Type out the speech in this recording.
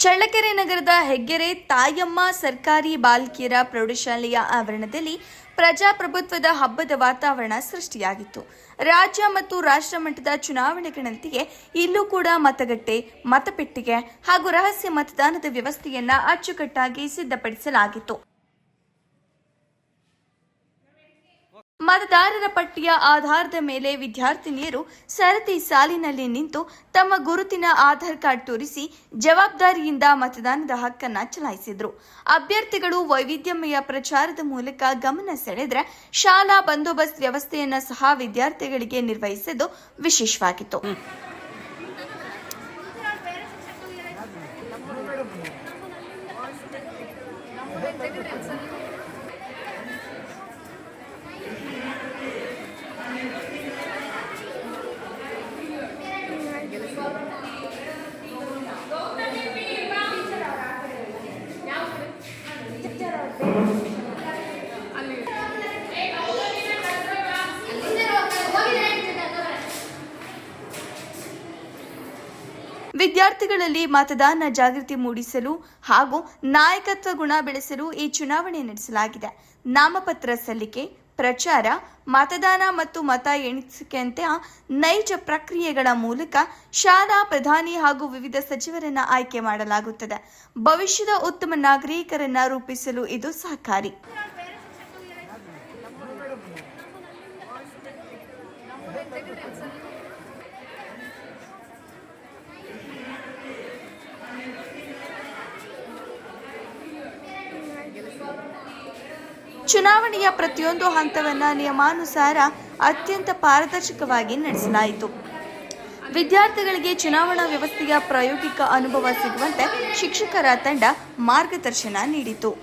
ಚಳ್ಳಕೆರೆ ನಗರದ ಹೆಗ್ಗೆರೆ ತಾಯಮ್ಮ ಸರ್ಕಾರಿ ಬಾಲಕಿಯರ ಪ್ರೌಢಶಾಲೆಯ ಆವರಣದಲ್ಲಿ ಪ್ರಜಾಪ್ರಭುತ್ವದ ಹಬ್ಬದ ವಾತಾವರಣ ಸೃಷ್ಟಿಯಾಗಿತ್ತು. ರಾಜ್ಯ ಮತ್ತು ರಾಷ್ಟ್ರ ಮಟ್ಟದ ಚುನಾವಣೆಗಳಂತೆಯೇ ಇಲ್ಲೂ ಕೂಡ ಮತಗಟ್ಟೆ, ಮತಪೆಟ್ಟಿಗೆ ಹಾಗೂ ರಹಸ್ಯ ಮತದಾನದ ವ್ಯವಸ್ಥೆಯನ್ನ ಅಚ್ಚುಕಟ್ಟಾಗಿ ಸಿದ್ಧಪಡಿಸಲಾಗಿತ್ತು. ಮತದಾರರ ಪಟ್ಟಿಯ ಆಧಾರದ ಮೇಲೆ ವಿದ್ಯಾರ್ಥಿನಿಯರು ಸರತಿ ಸಾಲಿನಲ್ಲಿ ನಿಂತು ತಮ್ಮ ಗುರುತಿನ ಆಧಾರ್ ಕಾರ್ಡ್ ತೋರಿಸಿ ಜವಾಬ್ದಾರಿಯಿಂದ ಮತದಾನದ ಹಕ್ಕನ್ನು ಚಲಾಯಿಸಿದರು. ಅಭ್ಯರ್ಥಿಗಳು ವೈವಿಧ್ಯಮಯ ಪ್ರಚಾರದ ಮೂಲಕ ಗಮನ ಸೆಳೆದರೆ ಶಾಲಾ ಬಂದೋಬಸ್ತ್ ವ್ಯವಸ್ಥೆಯನ್ನು ಸಹ ವಿದ್ಯಾರ್ಥಿಗಳಿಗೆ ನಿರ್ವಹಿಸಿದ್ದು ವಿಶೇಷವಾಗಿತ್ತು. ವಿದ್ಯಾರ್ಥಿಗಳಲ್ಲಿ ಮತದಾನ ಜಾಗೃತಿ ಮೂಡಿಸಲು ಹಾಗೂ ನಾಯಕತ್ವ ಗುಣ ಬೆಳೆಸಲು ಈ ಚುನಾವಣೆ ನಡೆಸಲಾಗಿದೆ. ನಾಮಪತ್ರ ಸಲ್ಲಿಕೆ, ಪ್ರಚಾರ, ಮತದಾನ ಮತ್ತು ಮತ ಎಣಿಕೆಯಂತಹ ನೈಜ ಪ್ರಕ್ರಿಯೆಗಳ ಮೂಲಕ ಶಾಲಾ ಪ್ರಧಾನಿ ಹಾಗೂ ವಿವಿಧ ಸಚಿವರನ್ನು ಆಯ್ಕೆ ಮಾಡಲಾಗುತ್ತದೆ. ಭವಿಷ್ಯದ ಉತ್ತಮ ನಾಗರಿಕರನ್ನು ರೂಪಿಸಲು ಇದು ಸಹಕಾರಿ. ಚುನಾವಣೆಯ ಪ್ರತಿಯೊಂದು ಹಂತವನ್ನು ನಿಯಮಾನುಸಾರ ಅತ್ಯಂತ ಪಾರದರ್ಶಕವಾಗಿ ನಡೆಸಲಾಯಿತು. ವಿದ್ಯಾರ್ಥಿಗಳಿಗೆ ಚುನಾವಣಾ ವ್ಯವಸ್ಥೆಯ ಪ್ರಾಯೋಗಿಕ ಅನುಭವ ಸಿಗುವಂತೆ ಶಿಕ್ಷಕರ ತಂಡ ಮಾರ್ಗದರ್ಶನ ನೀಡಿತು.